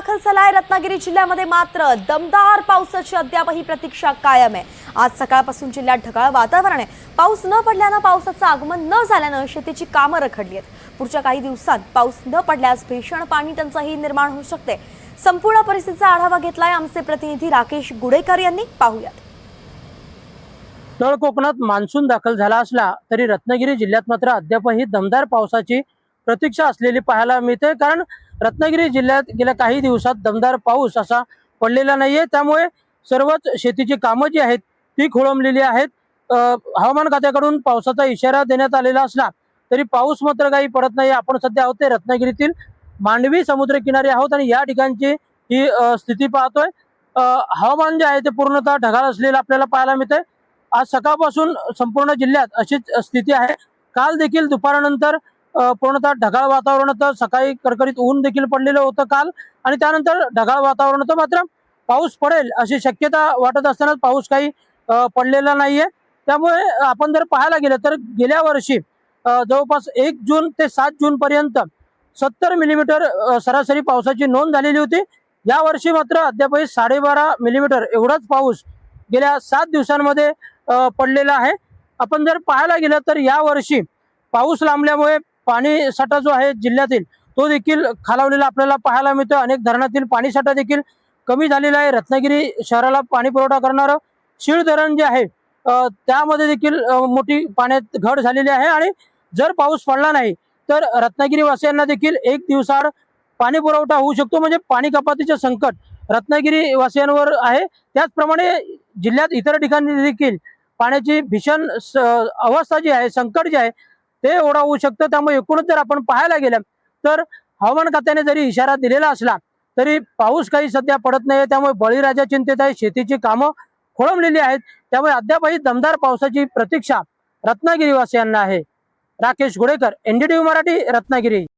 दाखल झालाय रत्नागिरी जिल्ह्यामध्ये मात्र दमदार पावसाची अद्यापही प्रतीक्षा कायम आहे। आज सकाळपासून जिल्ह्यात ढगाळ वातावरण आहे। पाऊस न पडल्याने पावसाचं आगमन न झाल्याने शेतीची कामं रखडली आहेत। पुढच्या काही दिवसांत पाऊस न पडल्यास भीषण पाणी टंचाई निर्माण होऊ शकते। संपूर्ण परिस्थितीचा आढावा घेतलाय आमचे प्रतिनिधी राकेश गुडेकर यांनी। पाहूयात। तळ कोकणात मान्सून दाखल झाला असला तरी रत्नागिरी जिल्ह्यात मात्र अद्यापही दमदार पावसाची प्रतीक्षा असलेली पाहायला मिळते। कारण रत्नागिरी जिल्ह्यात गेल्या काही दिवसात दमदार पाऊस असा पडलेला नाहीये, त्यामुळे सर्वच शेतीची कामं जी आहेत ती खोळंबलेली आहेत। हवामान खात्याकडून पावसाचा इशारा देण्यात आलेला असला तरी पाऊस मात्र काही पडत नाही। आपण सध्या आहोत ते रत्नागिरीतील मांडवी समुद्रकिनारी आहोत आणि या ठिकाणची ही स्थिती पाहतोय। हवामान जे आहे ते पूर्णतः ढगाळ असलेलं आपल्याला पाहायला मिळतंय। आज सकाळपासून संपूर्ण जिल्ह्यात अशीच स्थिती आहे। काल देखील दुपारानंतर पूर्णतः ढगाळ वातावरण होतं। सकाळी कडकडीत ऊन देखील पडलेलं होतं काल, आणि त्यानंतर ढगाळ वातावरण होतं। मात्र पाऊस पडेल अशी शक्यता वाटत असताना पाऊस काही पडलेला नाहीये। त्यामुळे आपण जर पाहायला गेलं तर गेल्या वर्षी जवळपास 1 जून ते 7 जून पर्यंत 70 मिलीमीटर सरासरी पावसाची नोंद झालेली होती। या वर्षी मात्र अद्यापही 12.5 मिलीमीटर एवढाच पाऊस गेल्या 7 दिवसांमध्ये पडलेला आहे। आपण जर पाहायला गेलं तर या वर्षी पाऊस लांबल्यामुळे पाणी साठा जो आहे जिल्ह्यातील तो देखील खालावलेला आपल्याला पाहायला मिळतो। अनेक धरणातील पाणी साठा देखील कमी झालेला आहे। रत्नागिरी शहराला पाणी पुरवठा करणारं शीळ धरण जे आहे त्यामध्ये देखील मोठी पाण्यात घट झालेली आहे। आणि जर पाऊस पडला नाही तर रत्नागिरी वासियांना देखील 1 दिवसाआड पाणी पुरवठा होऊ शकतो। म्हणजे पाणी कपातीचे संकट रत्नागिरी वासियांवर आहे। त्याचप्रमाणे जिल्ह्यात इतर ठिकाणी देखील पाण्याची भीषण अवस्था जी आहे, संकट जे आहे ते ओढा होऊ शकतं। त्यामुळे एकूणच जर आपण पाहायला गेलं तर हवामान खात्याने जरी इशारा दिलेला असला तरी पाऊस काही सध्या पडत नाही। त्यामुळे बळीराजा चिंतेत आहे, शेतीची कामं खोळंबलेली आहेत। त्यामुळे अद्यापही दमदार पावसाची प्रतीक्षा रत्नागिरी वासियांना आहे। राकेश गुडेकर, NDTV मराठी, रत्नागिरी।